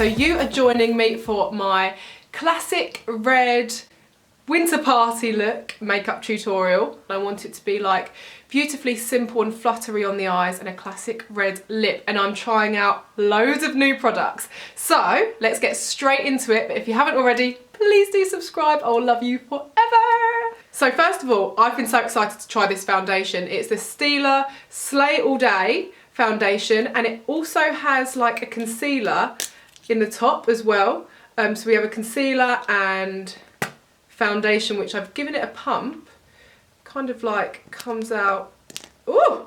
so you are joining me for my classic red winter party look makeup tutorial. I want it to be like beautifully simple and fluttery on the eyes and a classic red lip, and I'm trying out loads of new products. So let's get straight into it, but if you haven't already, please do subscribe. I will love you forever. So first of all, I've been so excited to try this foundation. It's the Stila Slay All Day foundation, and it also has like a concealer in the top as well. So we have a concealer and foundation, which I've given it a pump. Kind of like comes out. Ooh!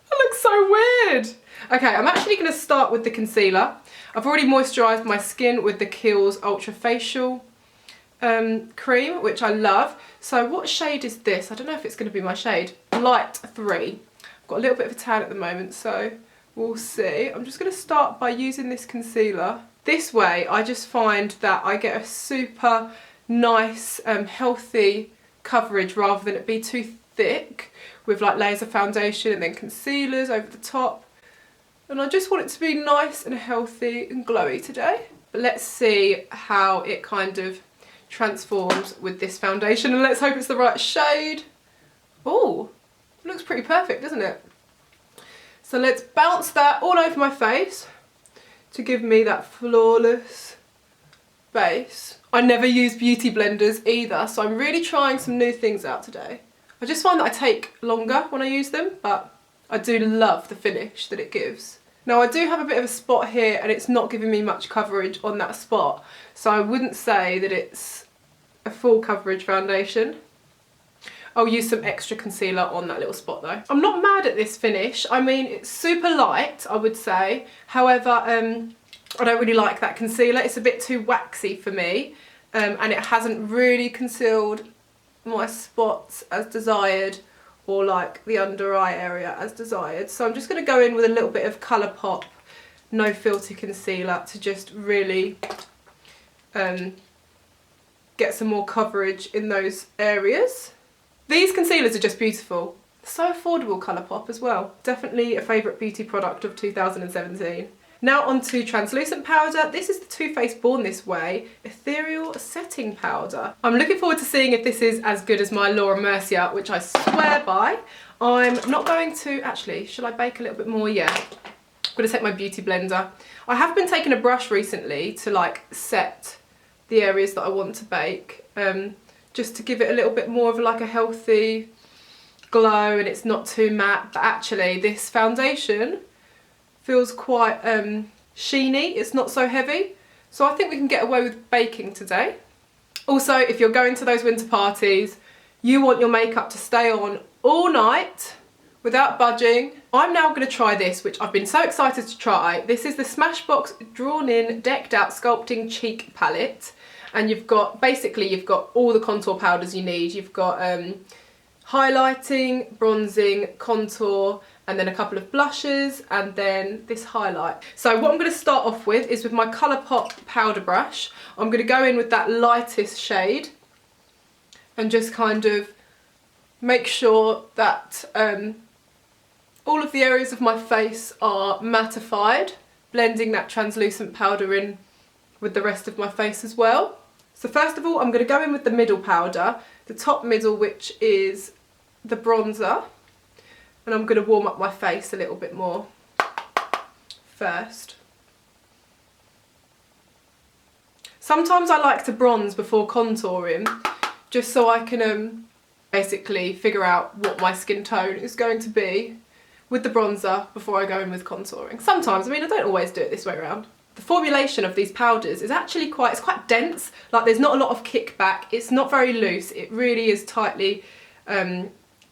That looks so weird. Okay, I'm actually going to start with the concealer. I've already moisturised my skin with the Kiehl's Ultra Facial cream, which I love. So what shade is this? I don't know if it's going to be my shade. Light 3. I've got a little bit of a tan at the moment, so we'll see. I'm just going to start by using this concealer. This way, I just find that I get a super nice, healthy coverage rather than it be too thick with like layers of foundation and then concealers over the top. And I just want it to be nice and healthy and glowy today. But let's see how it kind of transforms with this foundation, and let's hope it's the right shade. Oh, it looks pretty perfect, doesn't it? So let's bounce that all over my face to give me that flawless base. I never use beauty blenders either, so I'm really trying some new things out today. I just find that I take longer when I use them, but I do love the finish that it gives. Now I do have a bit of a spot here and it's not giving me much coverage on that spot, so I wouldn't say that it's a full coverage foundation. I'll use some extra concealer on that little spot though. I'm not mad at this finish. I mean, it's super light, I would say. However, I don't really like that concealer. It's a bit too waxy for me, and it hasn't really concealed my spots as desired, or like the under eye area as desired. So I'm just going to go in with a little bit of Colourpop No Filter Concealer to just really get some more coverage in those areas. These concealers are just beautiful. So affordable, Colourpop as well. Definitely a favourite beauty product of 2017. Now onto translucent powder. This is the Too Faced Born This Way Ethereal Setting Powder. I'm looking forward to seeing if this is as good as my Laura Mercier, which I swear by. I'm not going to, actually, shall I bake a little bit more? Yeah. I'm going to take my beauty blender. I have been taking a brush recently to like set the areas that I want to bake, just to give it a little bit more of like a healthy glow and it's not too matte. But actually this foundation feels quite sheeny, it's not so heavy. So I think we can get away with baking today. Also, if you're going to those winter parties, you want your makeup to stay on all night without budging. I'm now going to try this, which I've been so excited to try. This is the Smashbox Drawn In Decked Out Sculpting Cheek Palette. And you've got, basically you've got all the contour powders you need. You've got highlighting, bronzing, contour, and then a couple of blushes, and then this highlight. So what I'm going to start off with is with my Colourpop powder brush. I'm going to go in with that lightest shade and just kind of make sure that all of the areas of my face are mattified, blending that translucent powder in with the rest of my face as well. So first of all, I'm going to go in with the middle powder, the top middle, which is the bronzer. And I'm going to warm up my face a little bit more first. Sometimes I like to bronze before contouring, just so I can basically figure out what my skin tone is going to be with the bronzer before I go in with contouring. Sometimes, I mean, I don't always do it this way around. The formulation of these powders is actually quite dense, like there's not a lot of kickback, it's not very loose, it really is tightly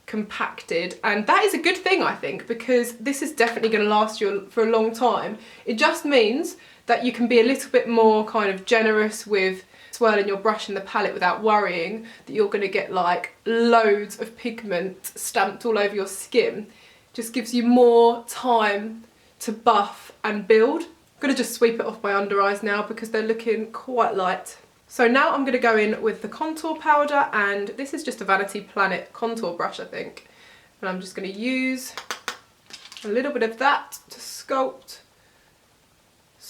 compacted, and that is a good thing, I think, because this is definitely going to last you for a long time. It just means that you can be a little bit more kind of generous with swirling your brush in the palette without worrying that you're going to get like loads of pigment stamped all over your skin. Just gives you more time to buff and build. I'm going to just sweep it off my under eyes now because they're looking quite light. So now I'm going to go in with the contour powder, and this is just a Vanity Planet contour brush, I think. And I'm just going to use a little bit of that to sculpt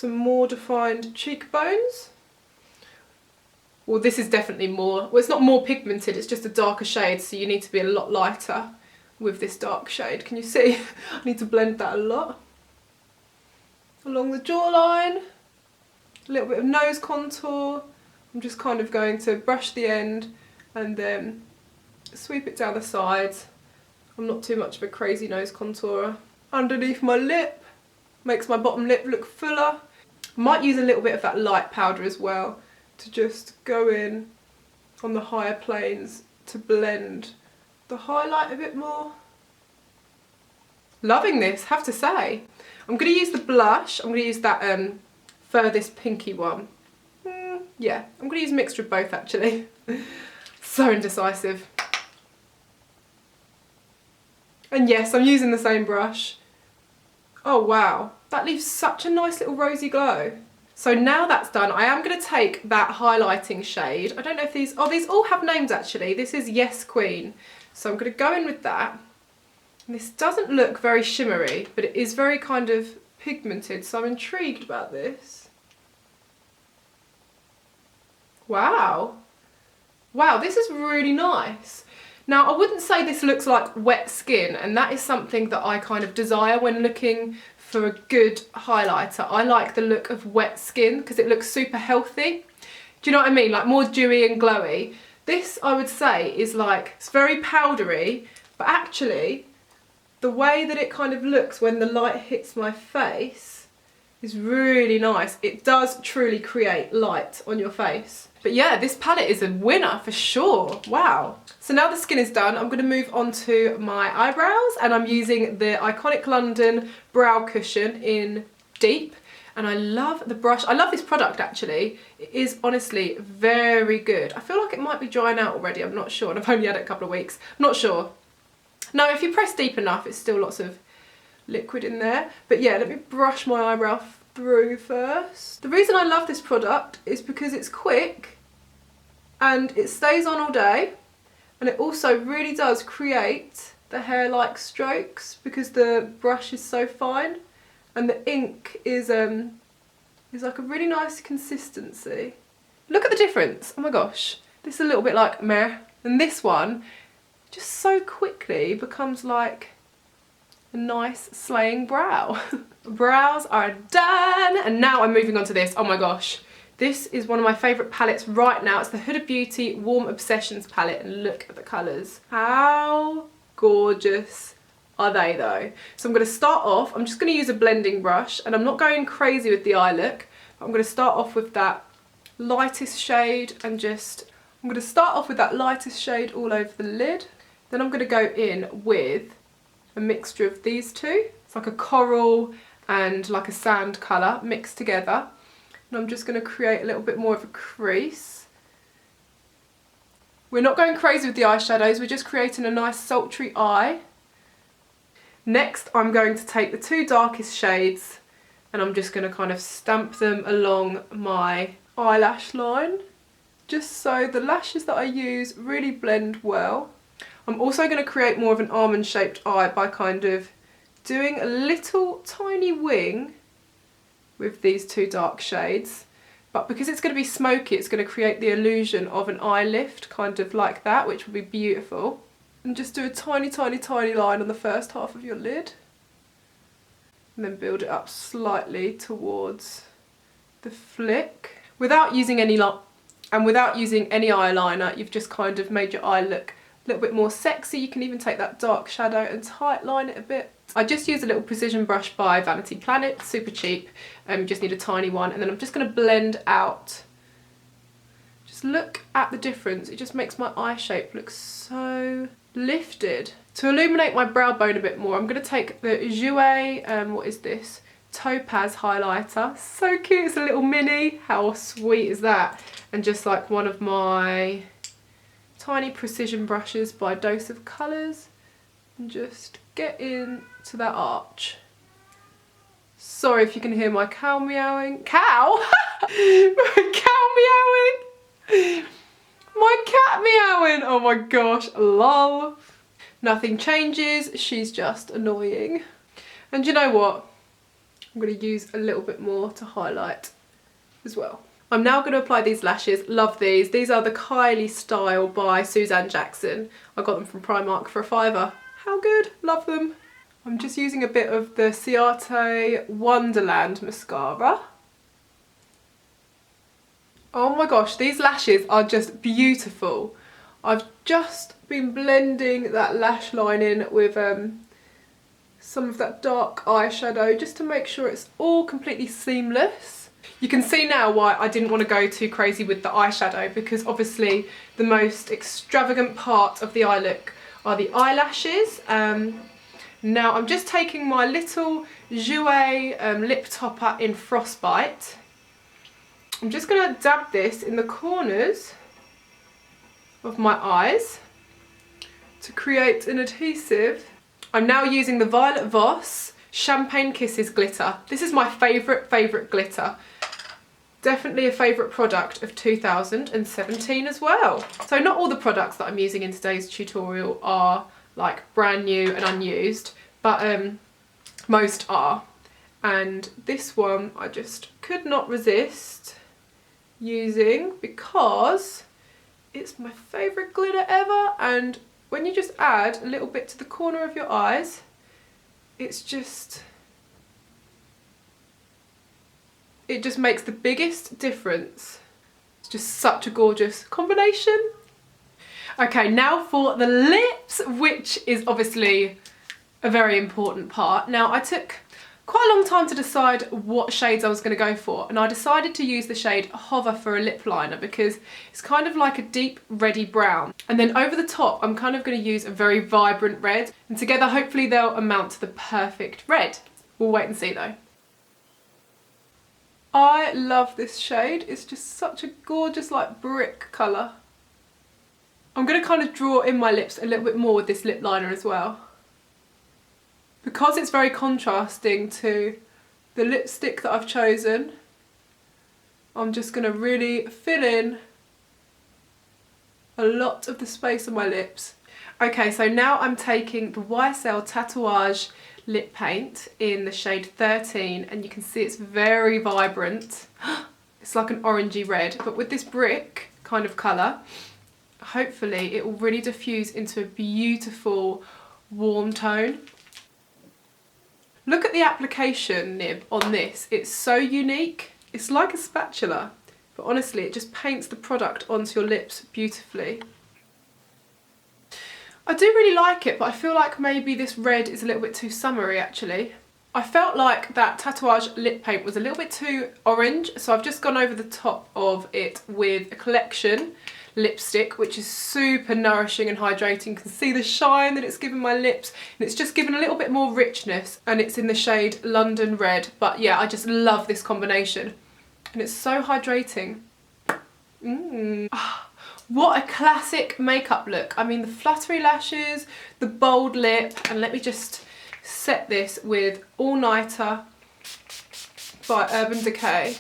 some more defined cheekbones. Well, this is definitely more, well, it's not more pigmented, it's just a darker shade, so you need to be a lot lighter with this dark shade. Can you see? I need to blend that a lot. Along the jawline, a little bit of nose contour. I'm just kind of going to brush the end and then sweep it down the sides. I'm not too much of a crazy nose contourer. Underneath my lip, makes my bottom lip look fuller. I might use a little bit of that light powder as well to just go in on the higher planes to blend the highlight a bit more. Loving this, have to say. I'm going to use the blush. I'm going to use that furthest pinky one. Yeah, I'm going to use a mixture of both actually. So indecisive. And yes, I'm using the same brush. Oh wow, that leaves such a nice little rosy glow. So now that's done, I am going to take that highlighting shade. I don't know if these, oh, these all have names actually. This is Yes Queen. So I'm going to go in with that. And this doesn't look very shimmery, but it is very kind of pigmented, so I'm intrigued about this. Wow. Wow, this is really nice. Now, I wouldn't say this looks like wet skin, and that is something that I kind of desire when looking for a good highlighter. I like the look of wet skin because it looks super healthy. Do you know what I mean? Like more dewy and glowy. This, I would say, is like, it's very powdery, but actually the way that it kind of looks when the light hits my face is really nice. It does truly create light on your face. But yeah, this palette is a winner for sure. Wow. So now the skin is done, I'm going to move on to my eyebrows, and I'm using the Iconic London Brow Cushion in Deep. And I love the brush. I love this product actually. It is honestly very good. I feel like it might be drying out already, I'm not sure. And I've only had it a couple of weeks. I'm not sure. No, if you press deep enough, it's still lots of liquid in there. But yeah, let me brush my eyebrow through first. The reason I love this product is because it's quick and it stays on all day, and it also really does create the hair-like strokes because the brush is so fine, and the ink is like a really nice consistency. Look at the difference. Oh my gosh, this is a little bit like meh, and this one just so quickly becomes like a nice slaying brow. Brows are done, and now I'm moving on to this. Oh my gosh, this is one of my favourite palettes right now. It's the Huda Beauty Warm Obsessions palette, and look at the colours. How gorgeous are they though? So I'm going to start off, I'm just going to use a blending brush, and I'm not going crazy with the eye look, but I'm going to start off with that lightest shade, and just, I'm going to start off with that lightest shade all over the lid. Then I'm going to go in with a mixture of these two. It's like a coral and like a sand colour mixed together. And I'm just going to create a little bit more of a crease. We're not going crazy with the eyeshadows, we're just creating a nice sultry eye. Next, I'm going to take the two darkest shades and I'm just going to kind of stamp them along my eyelash line, just so the lashes that I use really blend well. I'm also going to create more of an almond shaped eye by kind of doing a little tiny wing with these two dark shades, but because it's going to be smoky, it's going to create the illusion of an eye lift, kind of like that, which will be beautiful. And just do a tiny, tiny, tiny line on the first half of your lid, and then build it up slightly towards the flick. Without using any eyeliner, you've just kind of made your eye look a little bit more sexy. You can even take that dark shadow and tight line it a bit. I just used a little precision brush by Vanity Planet, super cheap. You just need a tiny one, and then I'm just going to blend out. Just look at the difference. It just makes my eye shape look so lifted. To illuminate my brow bone a bit more, I'm going to take the Jouer, what is this? Topaz highlighter. So cute, it's a little mini. How sweet is that? And just like one of my tiny precision brushes by Dose of Colours, and just get into that arch. Sorry if you can hear my cow meowing. Cow? My cow meowing! My cat meowing! Oh my gosh, lol. Nothing changes, she's just annoying. And you know what? I'm going to use a little bit more to highlight as well. I'm now going to apply these lashes. Love these. These are the Kylie style by Suzanne Jackson. I got them from Primark for a £5. How good. Love them. I'm just using a bit of the Ciate Wonderland mascara. Oh my gosh, these lashes are just beautiful. I've just been blending that lash line in with some of that dark eyeshadow just to make sure it's all completely seamless. You can see now why I didn't want to go too crazy with the eyeshadow, because obviously the most extravagant part of the eye look are the eyelashes. Now I'm just taking my little Jouer lip topper in Frostbite. I'm just going to dab this in the corners of my eyes to create an adhesive. I'm now using the Violet Voss Champagne Kisses glitter. This is my favourite glitter. Definitely a favourite product of 2017 as well. So not all the products that I'm using in today's tutorial are like brand new and unused, but most are. And this one I just could not resist using because it's my favourite glitter ever, and when you just add a little bit to the corner of your eyes, it just makes the biggest difference. It's just such a gorgeous combination. Okay, now for the lips, which is obviously a very important part. Now I took quite a long time to decide what shades I was going to go for, and I decided to use the shade Hover for a lip liner because it's kind of like a deep reddy brown, and then over the top I'm kind of going to use a very vibrant red, and together hopefully they'll amount to the perfect red. We'll wait and see though. I love this shade. It's just such a gorgeous like brick colour. I'm going to kind of draw in my lips a little bit more with this lip liner as well, because it's very contrasting to the lipstick that I've chosen. I'm just going to really fill in a lot of the space on my lips. Okay, so now I'm taking the YSL Tatouage lip paint in the shade 13, and you can see it's very vibrant. It's like an orangey red, but with this brick kind of colour, hopefully it will really diffuse into a beautiful warm tone. Look at the application nib on this. It's so unique. It's like a spatula, but honestly it just paints the product onto your lips beautifully. I do really like it, but I feel like maybe this red is a little bit too summery actually. I felt like that Tatouage lip paint was a little bit too orange, so I've just gone over the top of it with a Collection lipstick, which is super nourishing and hydrating. You can see the shine that it's given my lips, and it's just given a little bit more richness, and it's in the shade London Red. But yeah, I just love this combination, and it's so hydrating. What a classic makeup look. I mean, the fluttery lashes, the bold lip, and let me just set this with All Nighter by Urban Decay.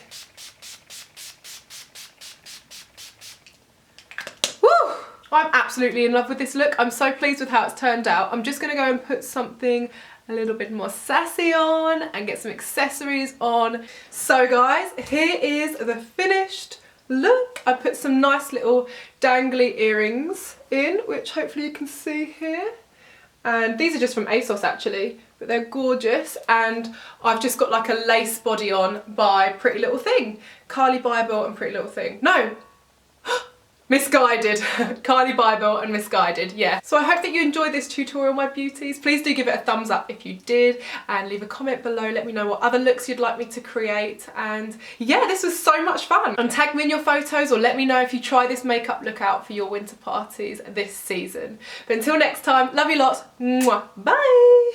I'm absolutely in love with this look. I'm so pleased with how it's turned out. I'm just going to go and put something a little bit more sassy on and get some accessories on. So guys, here is the finished look. I put some nice little dangly earrings in, which hopefully you can see here. And these are just from ASOS actually, but they're gorgeous. And I've just got like a lace body on by Pretty Little Thing. Kylie Bible and Pretty Little Thing. No! Misguided. Kylie Bible and Misguided, yeah. So I hope that you enjoyed this tutorial, my beauties. Please do give it a thumbs up if you did, and leave a comment below. Let me know what other looks you'd like me to create. And yeah, this was so much fun. And tag me in your photos, or let me know if you try this makeup look out for your winter parties this season. But until next time, love you lots. Mwah. Bye.